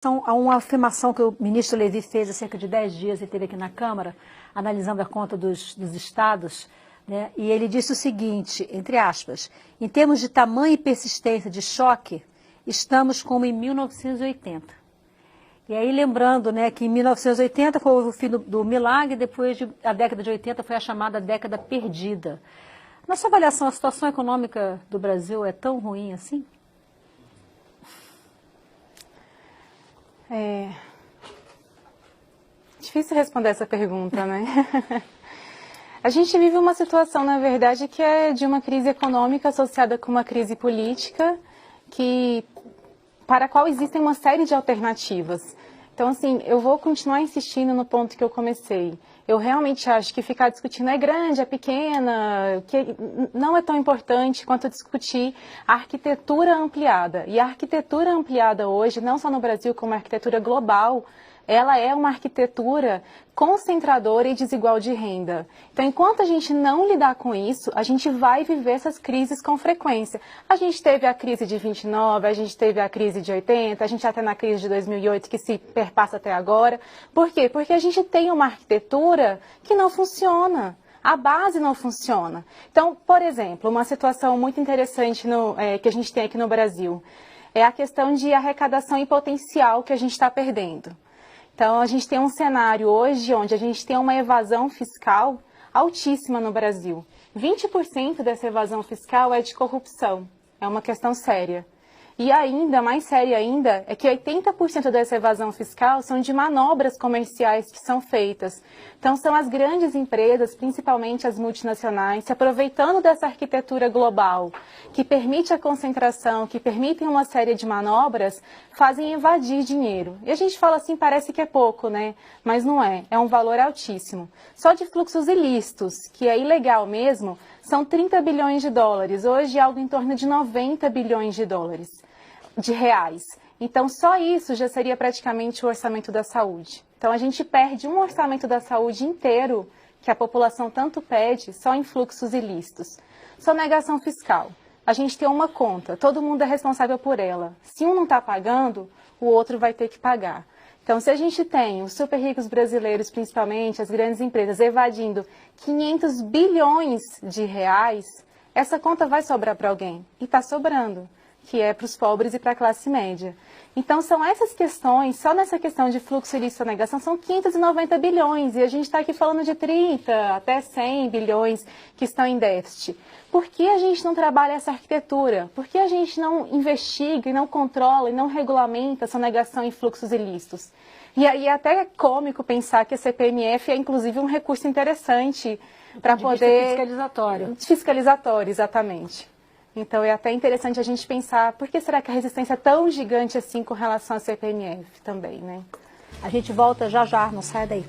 Há uma afirmação que o ministro Levi fez há cerca de 10 dias, ele esteve aqui na Câmara, analisando a conta dos estados, né? E ele disse o seguinte, entre aspas, em termos de tamanho e persistência de choque, estamos como em 1980. E aí lembrando, né, que em 1980 foi o fim do milagre, depois a década de 80 foi a chamada década perdida. Na sua avaliação, a situação econômica do Brasil é tão ruim assim? Difícil responder essa pergunta, né? A gente vive uma situação, na verdade, que é de uma crise econômica associada com uma crise política, para a qual existem uma série de alternativas. Então, assim, eu vou continuar insistindo no ponto que eu comecei. Eu realmente acho que ficar discutindo é grande, é pequena, que não é tão importante quanto discutir a arquitetura ampliada. E a arquitetura ampliada hoje, não só no Brasil, como a arquitetura global, ela é uma arquitetura concentradora e desigual de renda. Então, enquanto a gente não lidar com isso, a gente vai viver essas crises com frequência. A gente teve a crise de 29, a gente teve a crise de 80, a gente já está na crise de 2008, que se perpassa até agora. Por quê? Porque a gente tem uma arquitetura que não funciona. A base não funciona. Então, por exemplo, uma situação muito interessante que a gente tem aqui no Brasil é a questão de arrecadação e potencial que a gente está perdendo. Então, a gente tem um cenário hoje onde a gente tem uma evasão fiscal altíssima no Brasil. 20% dessa evasão fiscal é de corrupção, é uma questão séria. E ainda, mais séria ainda, é que 80% dessa evasão fiscal são de manobras comerciais que são feitas. Então, são as grandes empresas, principalmente as multinacionais, se aproveitando dessa arquitetura global, que permite a concentração, que permitem uma série de manobras, fazem evadir dinheiro. E a gente fala assim, parece que é pouco, né? Mas não é, é um valor altíssimo. Só de fluxos ilícitos, que é ilegal mesmo, são 30 bilhões de dólares. Hoje, algo em torno de 90 bilhões de reais. Então, só isso já seria praticamente o orçamento da saúde. Então, a gente perde um orçamento da saúde inteiro, que a população tanto pede, só em fluxos ilícitos. Sonegação fiscal. A gente tem uma conta, todo mundo é responsável por ela. Se um não está pagando, o outro vai ter que pagar. Então, se a gente tem os super ricos brasileiros, principalmente as grandes empresas, evadindo 500 bilhões de reais, essa conta vai sobrar para alguém. E está sobrando, que é para os pobres e para a classe média. Então, são essas questões, só nessa questão de fluxo ilícito e sonegação, são 590 bilhões, e a gente está aqui falando de 30 até 100 bilhões que estão em déficit. Por que a gente não trabalha essa arquitetura? Por que a gente não investiga e não controla e não regulamenta a sonegação em fluxos ilícitos? E aí é até cômico pensar que a CPMF é, inclusive, um recurso interessante para poder... Fiscalizatório. Fiscalizatório, exatamente. Então, é até interessante a gente pensar, por que será que a resistência é tão gigante assim com relação à CPMF também, né? A gente volta já já, não sai daí.